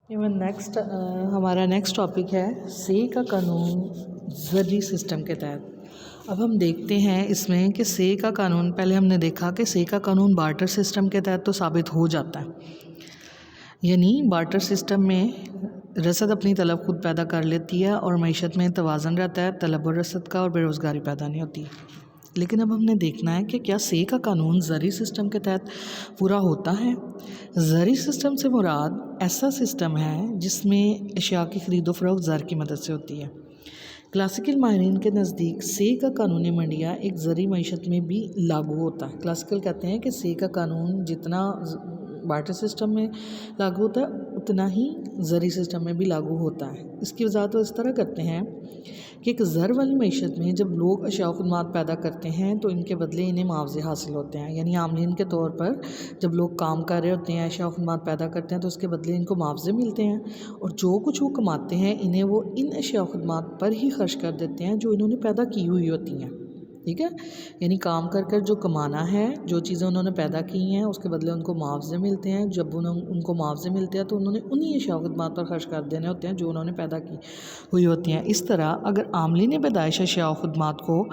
Even next ہمارا next topic ہے سے کا قانون زرعی سسٹم کے تحت۔ اب ہم دیکھتے ہیں اس میں کہ سے کا قانون، پہلے ہم نے دیکھا کہ سے کا قانون بارٹر سسٹم کے تحت تو ثابت ہو جاتا ہے، یعنی بارٹر سسٹم میں رسد اپنی طلب خود پیدا کر لیتی ہے اور معیشت میں توازن رہتا ہے، طلب و رسد کا، اور بے روزگاری پیدا نہیں ہوتی۔ لیکن اب ہم نے دیکھنا ہے کہ کیا سے کا قانون زرعی سسٹم کے تحت پورا ہوتا ہے؟ زرعی سسٹم سے مراد ایسا سسٹم ہے جس میں اشیاء کی خرید و فروخت زر کی مدد سے ہوتی ہے۔ کلاسیکل ماہرین کے نزدیک سے کا قانون منڈیا ایک زرعی معیشت میں بھی لاگو ہوتا ہے۔ کلاسیکل کہتے ہیں کہ سے کا قانون جتنا بارٹر سسٹم میں لاگو ہوتا ہے اتنا ہی زرعی سسٹم میں بھی لاگو ہوتا ہے۔ اس کی وضاحت وہ اس طرح کرتے ہیں کہ ایک زر والی معیشت میں جب لوگ اشیاء و خدمات پیدا کرتے ہیں تو ان کے بدلے انہیں معاوضے حاصل ہوتے ہیں، یعنی عاملین کے طور پر جب لوگ کام کر رہے ہوتے ہیں، اشیاء و خدمات پیدا کرتے ہیں تو اس کے بدلے ان کو معاوضے ملتے ہیں، اور جو کچھ وہ کماتے ہیں انہیں وہ ان اشیاء و خدمات پر ہی خرچ کر دیتے ہیں جو انہوں نے پیدا کی ہوئی ہوتی ہیں۔ ٹھیک ہے، یعنی کام کر کر جو کمانا ہے، جو چیزیں انہوں نے پیدا کی ہیں اس کے بدلے ان کو معاوضے ملتے ہیں۔ جب ان کو معاوضے ملتے ہیں تو انہوں نے انہی اشیاء و خدمات پر خرچ کر دینے ہوتے ہیں جو انہوں نے پیدا کی ہوئی ہوتی ہیں۔ اس طرح اگر عاملین پیدائش اشیاء و خدمات کو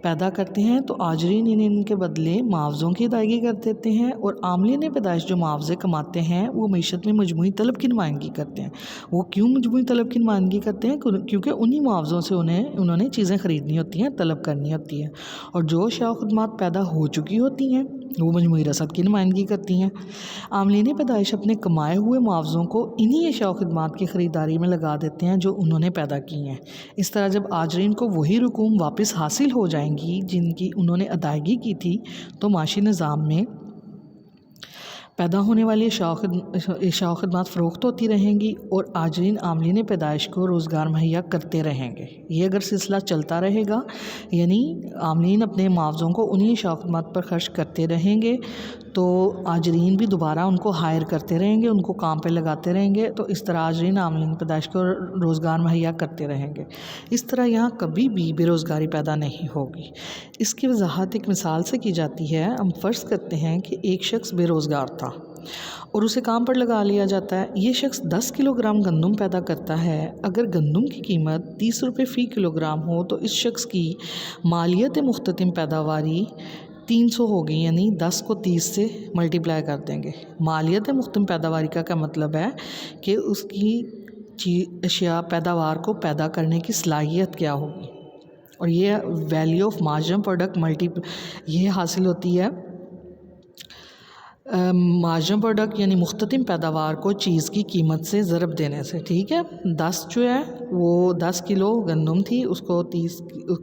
پیدا کرتے ہیں تو آجرین انہیں ان کے بدلے معاوضوں کی ادائیگی کر دیتے ہیں، اور عاملین پیدائش جو معاوضے کماتے ہیں وہ معیشت میں مجموعی طلب کی نمائندگی کرتے ہیں۔ وہ کیوں مجموعی طلب کی نمائندگی کرتے ہیں؟ کیونکہ انہی معاوضوں سے انہوں نے چیزیں خریدنی ہوتی ہیں، طلب کرنی ہوتی ہے، اور جو اشیاء و خدمات پیدا ہو چکی ہوتی ہیں وہ مجموعی رسد کی نمائندگی کرتی ہیں۔ عاملین پیدائش اپنے کمائے ہوئے معاوضوں کو انہی اشیاء و خدمات کی خریداری میں لگا دیتے ہیں جو انہوں نے پیدا کی ہیں۔ اس طرح جب آجرین کو وہی رقوم واپس حاصل ہو جائیں گی جن کی انہوں نے ادائیگی کی تھی تو معاشی نظام میں پیدا ہونے والی اشیاء و خدمات فروخت ہوتی رہیں گی اور آجرین عاملین پیدائش کو روزگار مہیا کرتے رہیں گے۔ یہ اگر سلسلہ چلتا رہے گا، یعنی عاملین اپنے معاوضوں کو انہی اشیاء و خدمات پر خرچ کرتے رہیں گے تو آجرین بھی دوبارہ ان کو ہائر کرتے رہیں گے، ان کو کام پہ لگاتے رہیں گے، تو اس طرح آجرین عاملین پیدائش کو روزگار مہیا کرتے رہیں گے۔ اس طرح یہاں کبھی بھی بے روزگاری پیدا نہیں ہوگی۔ اس کی وضاحت ایک مثال سے کی جاتی ہے۔ ہم فرض کرتے ہیں کہ ایک شخص بے روزگار تھا اور اسے کام پر لگا لیا جاتا ہے۔ یہ شخص 10 کلو گرام گندم پیدا کرتا ہے۔ اگر گندم کی قیمت 30 روپے فی کلو گرام ہو تو اس شخص کی مالیت مختتم پیداواری 300 ہوگی، یعنی 10 کو 30 سے ملٹیپلائی کر دیں گے۔ مالیت مختتم پیداواری کا کیا مطلب ہے کہ اس کی اشیاء پیداوار کو پیدا کرنے کی صلاحیت کیا ہوگی، اور یہ ویلیو آف مارجن پروڈکٹ یہ حاصل ہوتی ہے مارجن پروڈکٹ یعنی مختتم پیداوار کو چیز کی قیمت سے ضرب دینے سے۔ ٹھیک ہے، 10 جو ہے وہ 10 کلو گندم تھی، اس کو 30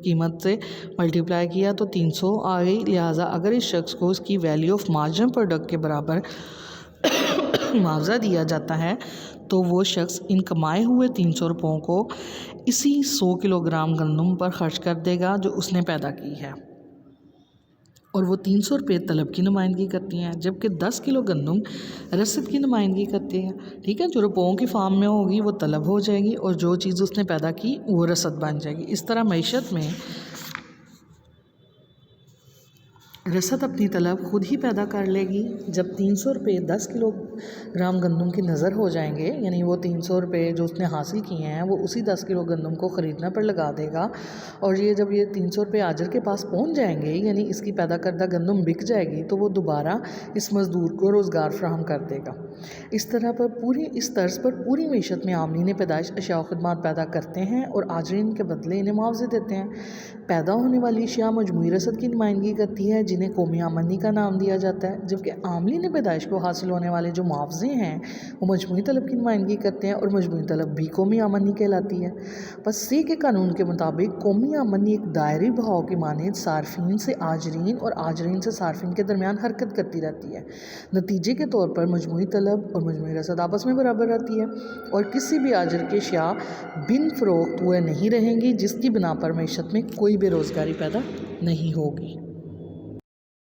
قیمت سے ملٹیپلائی کیا تو 300 آ گئی۔ لہٰذا اگر اس شخص کو اس کی ویلیو آف مارجن پروڈکٹ کے برابر معاوضہ دیا جاتا ہے تو وہ شخص ان کمائے ہوئے 300 روپوں کو اسی 100 کلو گرام گندم پر خرچ کر دے گا جو اس نے پیدا کی ہے، اور وہ 300 روپے طلب کی نمائندگی کرتی ہیں، جبکہ 10 کلو گندم رسد کی نمائندگی کرتی ہے۔ ٹھیک ہے، جو روپوں کی فارم میں ہوگی وہ طلب ہو جائے گی، اور جو چیز اس نے پیدا کی وہ رسد بن جائے گی۔ اس طرح معیشت میں رسد اپنی طلب خود ہی پیدا کر لے گی۔ جب 300 روپے 10 کلو گرام گندم کی نظر ہو جائیں گے، یعنی وہ 300 روپے جو اس نے حاصل کیے ہیں وہ اسی 10 کلو گندم کو خریدنے پر لگا دے گا، اور جب یہ 300 روپے آجر کے پاس پہنچ جائیں گے، یعنی اس کی پیدا کردہ گندم بک جائے گی، تو وہ دوبارہ اس مزدور کو روزگار فراہم کر دے گا۔ اس طرز پر پوری معیشت میں عاملین پیدائش اشیاء و خدمات پیدا کرتے ہیں اور آجرین کے بدلے انہیں معاوضے دیتے ہیں۔ پیدا ہونے والی اشیاء مجموعی رسد کی نمائندگی کرتی ہے جنہیں قومی آمدنی کا نام دیا جاتا ہے، جبکہ عاملین پیدائش کو حاصل ہونے والے جو معاوضے ہیں وہ مجموعی طلب کی نمائندگی کرتے ہیں، اور مجموعی طلب بھی قومی آمدنی کہلاتی ہے۔ بس سے کے قانون کے مطابق قومی آمدنی ایک دائرئی بہاؤ کی مانند صارفین سے آجرین اور آجرین سے صارفین کے درمیان حرکت کرتی رہتی ہے۔ نتیجے کے طور پر مجموعی طلب اور مجموعی رسد آپس میں برابر رہتی ہے، اور کسی بھی آجر کی اشیاء بن فروخت ہوئے نہیں رہیں گی، جس کی بنا پر معیشت میں کوئی بے روزگاری پیدا نہیں ہوگی۔